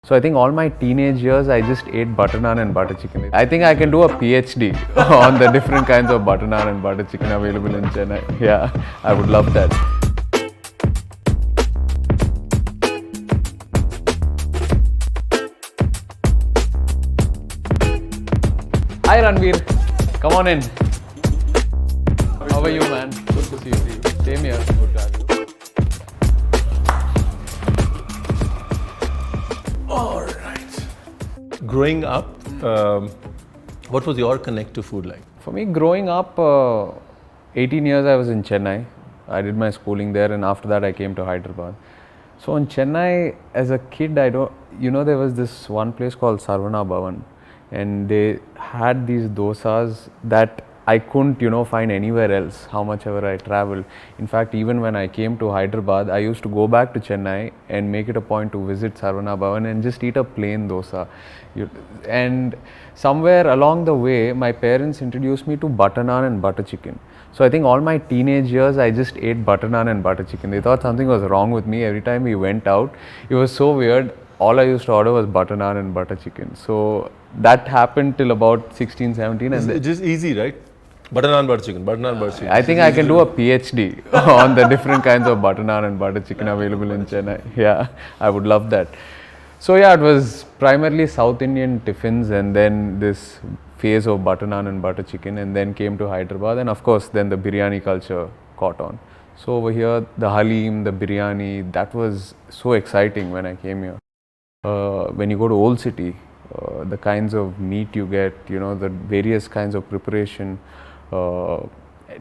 So I think all my teenage years I just ate butter naan and butter chicken. I think I can do a PhD on the different kinds of butter naan and butter chicken available in Chennai. Yeah, I would love that. Hi Ranveer, come on in. How are you, man? Good to see you. Same here. Good to have you. All right. Growing up, what was your connect to food like? For me, growing up, 18 years I was in Chennai. I did my schooling there, and after that I came to Hyderabad. So in Chennai, as a kid, there was this one place called Sarvana Bhavan, and they had these dosas that I couldn't, find anywhere else, how much ever I traveled. In fact, even when I came to Hyderabad, I used to go back to Chennai and make it a point to visit Sarvana Bhavan and just eat a plain dosa. And somewhere along the way, my parents introduced me to butter naan and butter chicken. So I think all my teenage years, I just ate butter naan and butter chicken. They thought something was wrong with me. Every time we went out, it was so weird. All I used to order was butter naan and butter chicken. So that happened till about 16, 17. And It's just easy, right? Butter naan, butter chicken, butter naan, butter chicken. I think I can do a PhD on the different kinds of butter naan and butter chicken available in Chennai. Yeah, I would love that. So yeah, it was primarily South Indian tiffins, and then this phase of butter naan and butter chicken, and then came to Hyderabad, and of course then the biryani culture caught on. So over here, the halim, the biryani, that was so exciting when I came here. When you go to Old City, the kinds of meat you get, the various kinds of preparation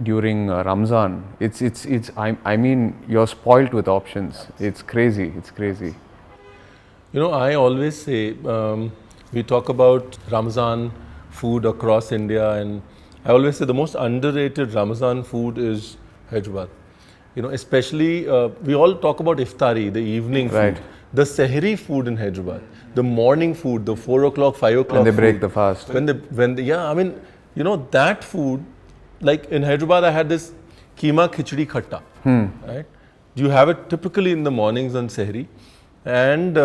during Ramzan, I mean, you're spoilt with options. It's crazy. I always say, we talk about Ramzan food across India, and I always say the most underrated Ramzan food is Hyderabad. Especially, we all talk about iftari, the evening food. Right. The sehri food in Hyderabad, the morning food, the 4 o'clock, 5 o'clock And they food. break the fast. That food, like in Hyderabad, I had this keema khichdi khatta, right? You have it typically in the mornings on sehri, and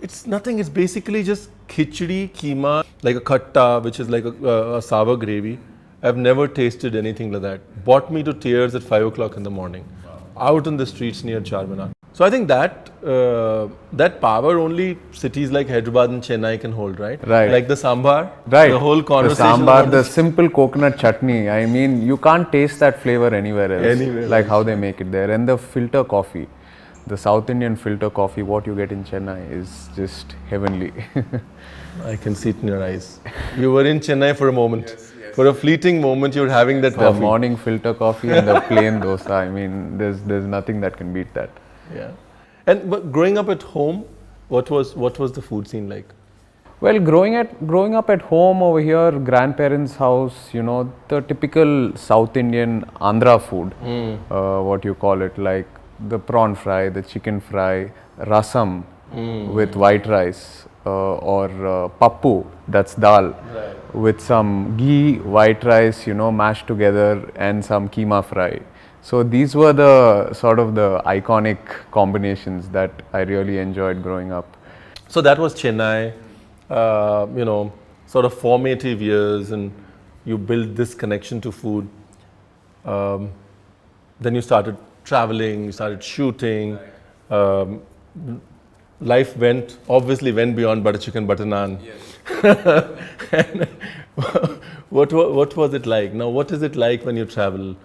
it's nothing. It's basically just khichdi, keema, like a khatta, which is like a sour gravy. I've never tasted anything like that. Brought me to tears at 5 o'clock in the morning, out in the streets near Charminar. So I think that power only cities like Hyderabad and Chennai can hold, right? Right. Like the sambar, Right. the whole conversation. The sambar, the simple coconut chutney. I mean, you can't taste that flavor anywhere else. Like how they make it there. And the filter coffee, the South Indian filter coffee, what you get in Chennai is just heavenly. I can see it in your eyes. You were in Chennai for a moment. Yes. For a fleeting moment, you're having that coffee. The morning filter coffee and the plain dosa. I mean, there's nothing that can beat that. Yeah. But growing up at home, what was the food scene like? Well, growing up at home over here, grandparents' house, the typical South Indian Andhra food, what you call it, like the prawn fry, the chicken fry, rasam with white rice, or pappu, that's dal, with some ghee, white rice, mashed together, and some keema fry. So these were the sort of the iconic combinations that I really enjoyed growing up. So that was Chennai, sort of formative years, and you built this connection to food. Then you started traveling, you started shooting. Life obviously went beyond butter chicken, butter naan. Yes. And what was it like? Now, what is it like when you travel?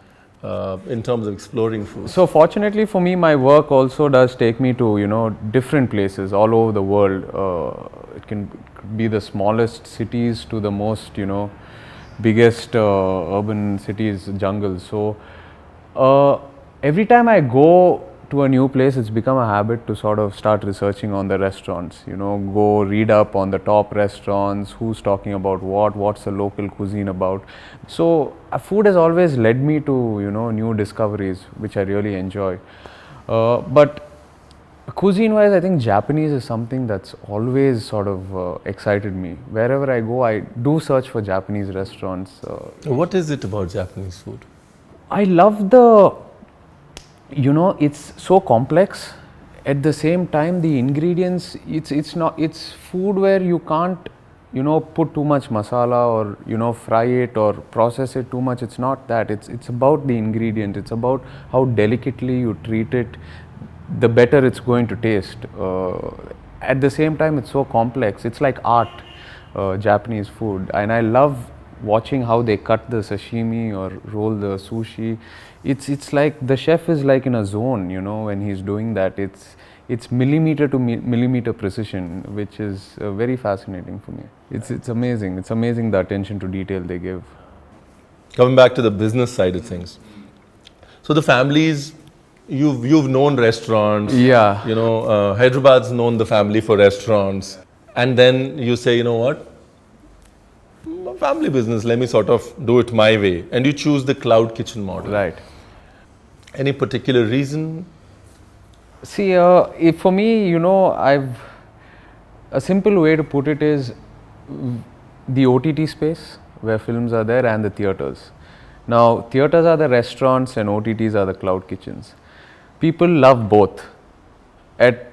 In terms of exploring food? So fortunately for me, my work also does take me to, different places all over the world. It can be the smallest cities to the most, biggest urban cities, jungles. So every time I go to a new place, it's become a habit to sort of start researching on the restaurants, go read up on the top restaurants, who's talking about what's the local cuisine about. So food has always led me to, new discoveries, which I really enjoy. But cuisine wise, I think Japanese is something that's always sort of excited me. Wherever I go, I do search for Japanese restaurants. What is it about Japanese food? I love it's so complex at the same time, the ingredients, it's food where you can't, put too much masala or, fry it or process it too much. It's not that. It's about the ingredient. It's about how delicately you treat it, the better it's going to taste. At the same time, it's so complex. It's like art, Japanese food. And I love watching how they cut the sashimi or roll the sushi. It's like the chef is like in a zone, when he's doing that. It's millimeter to millimeter precision, which is very fascinating for me. It's amazing. It's amazing the attention to detail they give. Coming back to the business side of things. So the families, you've known restaurants. Yeah. Hyderabad's known the family for restaurants. And then you say, you know what? Family business, let me sort of do it my way. And you choose the cloud kitchen model. Right. Any particular reason? See, if for me, a simple way to put it is the OTT space where films are there and the theaters. Now, theaters are the restaurants and OTTs are the cloud kitchens. People love both. At,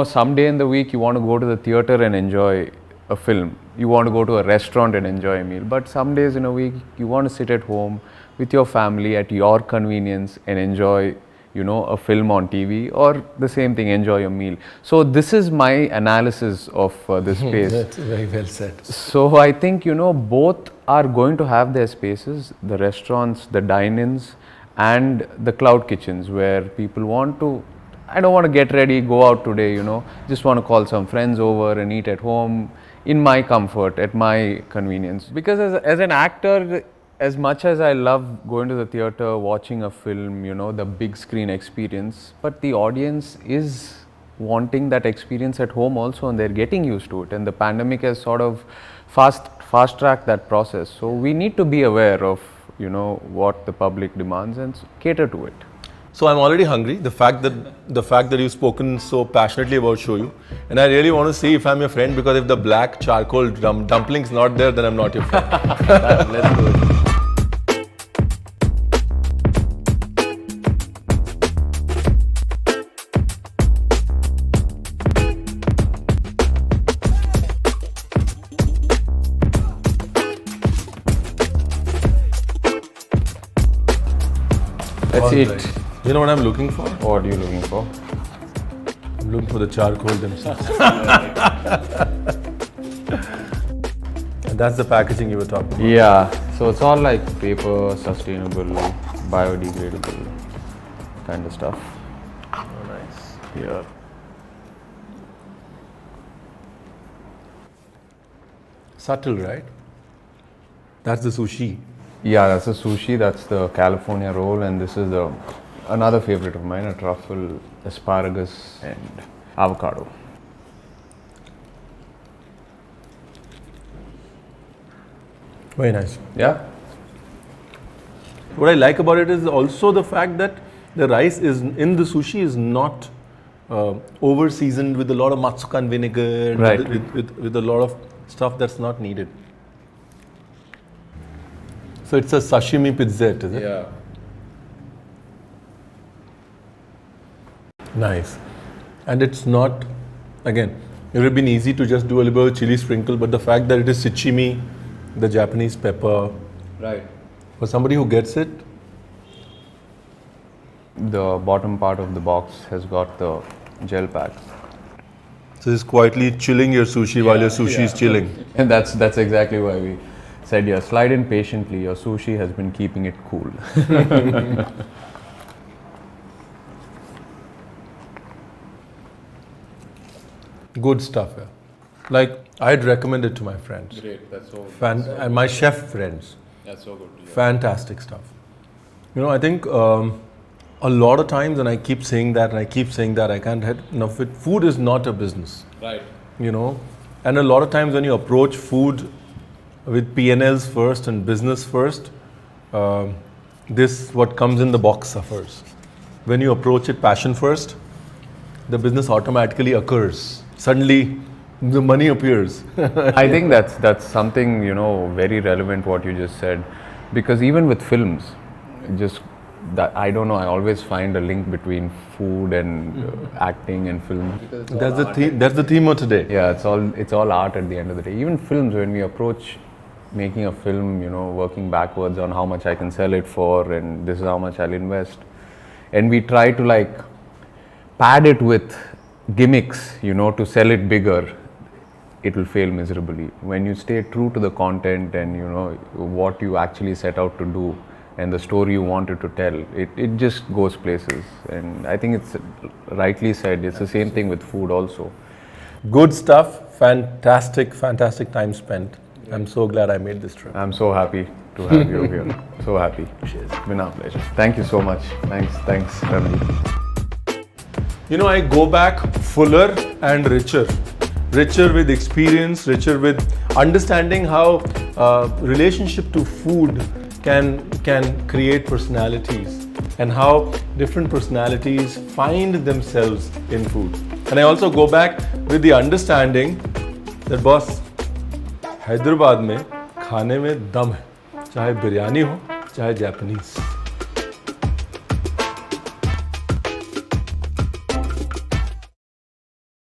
some day in the week, you want to go to the theater and enjoy a film. You want to go to a restaurant and enjoy a meal. But some days in a week, you want to sit at home with your family at your convenience and enjoy, a film on TV, or the same thing, enjoy a meal. So this is my analysis of this space. That's very well said. So I think, both are going to have their spaces, the restaurants, the dine-ins, and the cloud kitchens, where people want to, I don't want to get ready, go out today, just want to call some friends over and eat at home in my comfort, at my convenience. Because as an actor, as much as I love going to the theater, watching a film, the big screen experience, but the audience is wanting that experience at home also, and they're getting used to it. And the pandemic has sort of fast tracked that process. So we need to be aware of, what the public demands and cater to it. So I'm already hungry. The fact that you've spoken so passionately about shoyu, and I really want to see if I'm your friend, because if the black charcoal dumpling's not there, then I'm not your friend. Let's do it. That's it. Right. You know what I'm looking for? What are you looking for? I'm looking for the charcoal themselves. And that's the packaging you were talking about. Yeah, so it's all like paper, sustainable, biodegradable kind of stuff. Oh, nice. Yeah. Subtle, right? That's the sushi. Yeah, that's the sushi, that's the California roll, and this is another favorite of mine, a truffle, asparagus and avocado. Very nice. Yeah? What I like about it is also the fact that the rice is in the sushi is not over seasoned with a lot of matsukan vinegar, Right. with a lot of stuff that's not needed. So it's a sashimi pizzette, is it? Yeah. Nice. And it's not, again, it would have been easy to just do a little bit of chili sprinkle, but the fact that it is shichimi, the Japanese pepper, Right. for somebody who gets it, The bottom part of the box has got the gel pack. so it's quietly chilling your sushi while your sushi is chilling. And that's exactly why we said, yeah, slide in patiently. Your sushi has been keeping it cool. Good stuff, yeah. Like, I'd recommend it to my friends. Great, that's so And my chef friends. That's so good. Fantastic stuff. I think a lot of times, and I keep saying that, and I keep saying that, I can't have enough of it. Food is not a business, Right. And a lot of times when you approach food with P&Ls first and business first, what comes in the box suffers. When you approach it passion first, the business automatically occurs. Suddenly, the money appears. I think that's something very relevant what you just said, because even with films, just that, I don't know, I always find a link between food and acting and film. That's the theme. That's the theme of today. Yeah, it's all art at the end of the day. Even films, when we approach making a film, you know, working backwards on how much I can sell it for, and this is how much I'll invest, and we try to like pad it with gimmicks, you know, to sell it bigger, it will fail miserably. When you stay true to the content and you know what you actually set out to do and the story you wanted to tell, it just goes places. And I think it's rightly said, it's the same thing with food also. Good stuff. Fantastic time spent. I'm so glad I made this trip. I'm so happy to have you here. So happy. Cheers. It's been our pleasure. Thank you so much. Thanks, Ranveer. You know, I go back fuller and richer with experience, richer with understanding how relationship to food can create personalities, and how different personalities find themselves in food. And I also go back with the understanding that boss, Hyderabad में खाने में दम है, चाहे बिरयानी हो चाहे Japanese.